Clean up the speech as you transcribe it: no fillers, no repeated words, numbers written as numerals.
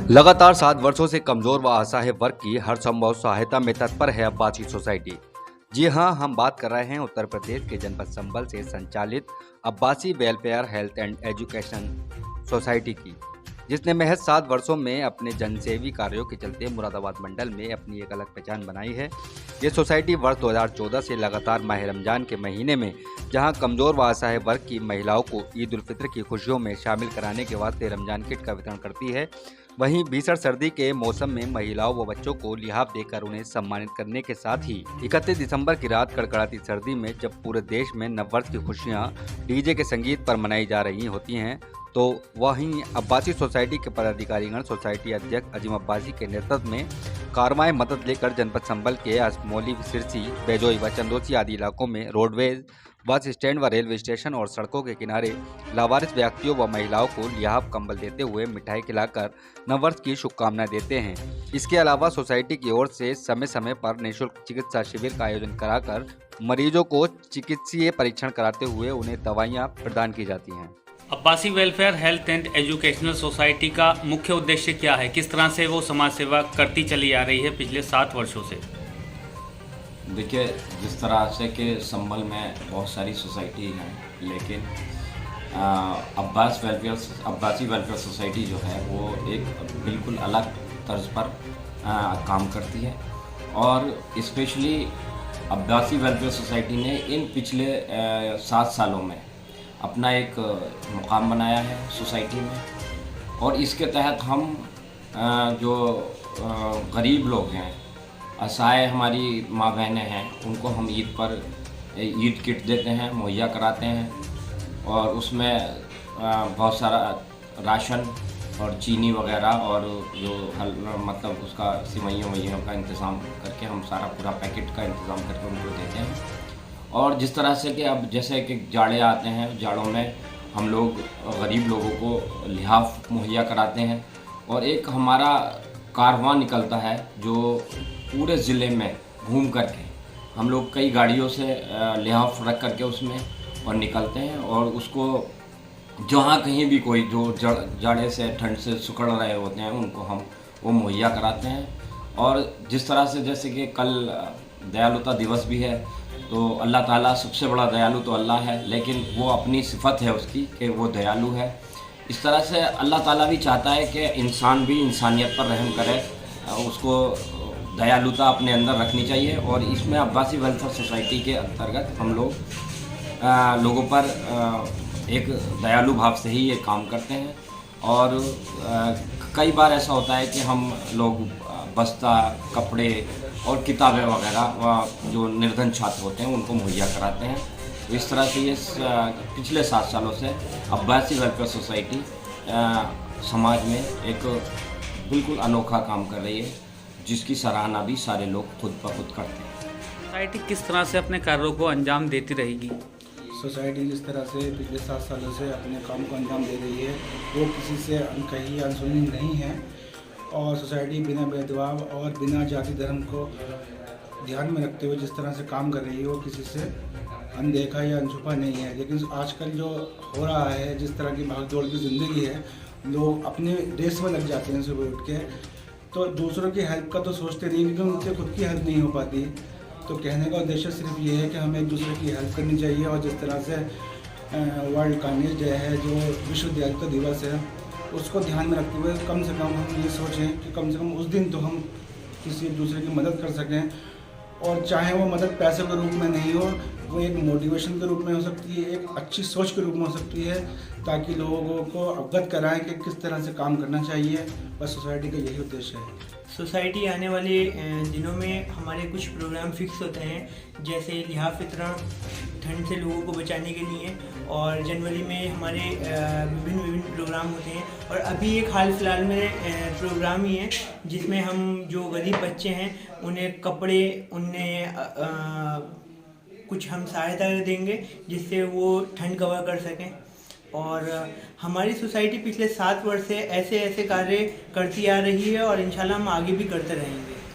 लगातार 7 वर्षों से कमजोर व असहाय वर्ग की हर संभव सहायता में तत्पर है अब्बासी सोसाइटी। जी हां, हम बात कर रहे हैं उत्तर प्रदेश के जनपद संभल से संचालित Abbasi welfare health and education society की, जिसने महज 7 वर्षों में अपने जनसेवी कार्यों के चलते मुरादाबाद मंडल में अपनी एक अलग पहचान बनाई है। ये सोसाइटी वर्ष 2014 से लगातार माह रमजान के महीने में जहां कमजोर व असहाय वर्ग की महिलाओं को ईद उल फित्र की खुशियों में शामिल कराने के वास्ते रमजान किट का वितरण करती है, वहीं भीषण सर्दी के मौसम में महिलाओं व बच्चों को लिहाफ देकर उन्हें सम्मानित करने के साथ ही 31 दिसंबर की रात कड़कड़ाती सर्दी में जब पूरे देश में नववर्ष की खुशियां डीजे के संगीत पर मनाई जा रही होती हैं, तो वहीं अब्बासी सोसाइटी के पदाधिकारीगण सोसाइटी अध्यक्ष अजीम अब्बासी के नेतृत्व में कारवाएं मदद लेकर जनपद संभल के असमोली, सिरसी, बेजोई व चंदोसी आदि इलाकों में रोडवेज, बस स्टैंड व रेलवे स्टेशन और सड़कों के किनारे लावारिस व्यक्तियों व महिलाओं को लिहाफ कंबल देते हुए मिठाई खिलाकर नववर्ष की शुभकामनाएं देते हैं। इसके अलावा सोसाइटी की ओर से समय समय पर निःशुल्क चिकित्सा शिविर का आयोजन कराकर मरीजों को चिकित्सीय परीक्षण कराते हुए उन्हें दवाइयां प्रदान की जाती हैं। Abbasi welfare health and educational society का मुख्य उद्देश्य क्या है? किस तरह से वो समाज सेवा करती चली आ रही है पिछले 7 वर्षों से? देखिए, जिस तरह से कि संभल में बहुत सारी सोसाइटी हैं, लेकिन अब्बासी वेलफेयर सोसाइटी जो है वो एक बिल्कुल अलग तर्ज पर काम करती है। और स्पेशली अब्बासी वेलफेयर सोसाइटी ने इन पिछले 7 सालों में अपना एक मुकाम बनाया है सोसाइटी में, और इसके तहत हम जो गरीब लोग हैं, असहाय हमारी माँ बहनें हैं, उनको हम ईद पर ईद किट देते हैं, मुहैया कराते हैं, और उसमें बहुत सारा राशन और चीनी वगैरह और जो मतलब उसका सिवैयों का इंतज़ाम करके हम सारा पूरा पैकेट का इंतज़ाम करके उनको देते हैं। और जिस तरह से कि अब जैसे कि जाड़े आते हैं, जाड़ों में हम लोग गरीब लोगों को लिहाफ मुहैया कराते हैं, और एक हमारा कारवां निकलता है जो पूरे ज़िले में घूम करके हम लोग कई गाड़ियों से लिहाफ रख करके उसमें और निकलते हैं, और उसको जहाँ कहीं भी कोई जो जाड़े से ठंड से सिकुड़ रहे होते हैं उनको हम वो मुहैया कराते हैं। और जिस तरह से जैसे कि कल दयालुता दिवस भी है, तो अल्लाह ताला सबसे बड़ा दयालु तो अल्लाह है, लेकिन वो अपनी सिफत है उसकी कि वो दयालु है। इस तरह से अल्लाह ताला भी चाहता है कि इंसान भी इंसानियत पर रहम करे, उसको दयालुता अपने अंदर रखनी चाहिए। और इसमें अब्बासी वेलफेयर सोसाइटी के अंतर्गत हम लोग लोगों पर एक दयालु भाव से ही ये काम करते हैं। और कई बार ऐसा होता है कि हम लोग बस्ता, कपड़े और किताबें वगैरह जो निर्धन छात्र होते हैं उनको मुहैया कराते हैं। तो इस तरह से ये पिछले 7 सालों से अब्बासी वेलफेयर सोसाइटी समाज में एक बिल्कुल अनोखा काम कर रही है, जिसकी सराहना भी सारे लोग खुद ब खुद करते हैं। सोसाइटी किस तरह से अपने कार्यों को अंजाम देती रहेगी? सोसाइटी जिस तरह से पिछले 7 सालों से अपने काम को अंजाम दे रही है, वो किसी से अनकही अनसुनी नहीं है, और सोसाइटी बिना भेदभाव और बिना जाति धर्म को ध्यान में रखते हुए जिस तरह से काम कर रही है, वो किसी से अनदेखा या अनछुपा नहीं है। लेकिन आजकल जो हो रहा है, जिस तरह की भागदौड़ की ज़िंदगी है, लोग अपने रेस में लग जाते हैं सुबह उठ के, तो दूसरों की हेल्प का तो सोचते नहीं, क्योंकि उनसे खुद की हेल्प नहीं हो पाती। तो कहने का उद्देश्य सिर्फ ये है कि हमें एक दूसरे की हेल्प करनी चाहिए। और जिस तरह से वर्ल्ड काइंडनेस डे है, जो विश्व दयालुता दिवस है, उसको ध्यान में रखते हुए कम से कम हम ये सोचें कि कम से कम उस दिन तो हम किसी दूसरे की मदद कर सकें। और चाहे वो मदद पैसे के रूप में नहीं हो, वो एक मोटिवेशन के रूप में हो सकती है, एक अच्छी सोच के रूप में हो सकती है, ताकि लोगों को अवगत कराएं कि किस तरह से काम करना चाहिए। बस सोसाइटी का यही उद्देश्य है। सोसाइटी आने वाले दिनों में हमारे कुछ प्रोग्राम फिक्स होते हैं, जैसे लिहाफ वितरण ठंड से लोगों को बचाने के लिए, और जनवरी में हमारे विभिन्न प्रोग्राम होते हैं। और अभी एक हाल फिलहाल में प्रोग्राम ही है जिसमें हम जो गरीब बच्चे हैं उन्हें कपड़े, उन्हें कुछ हम सहायता देंगे जिससे वो ठंड कवर कर सकें। और हमारी सोसाइटी पिछले 7 वर्ष से ऐसे कार्य करती आ रही है, और इंशाल्लाह हम आगे भी करते रहेंगे।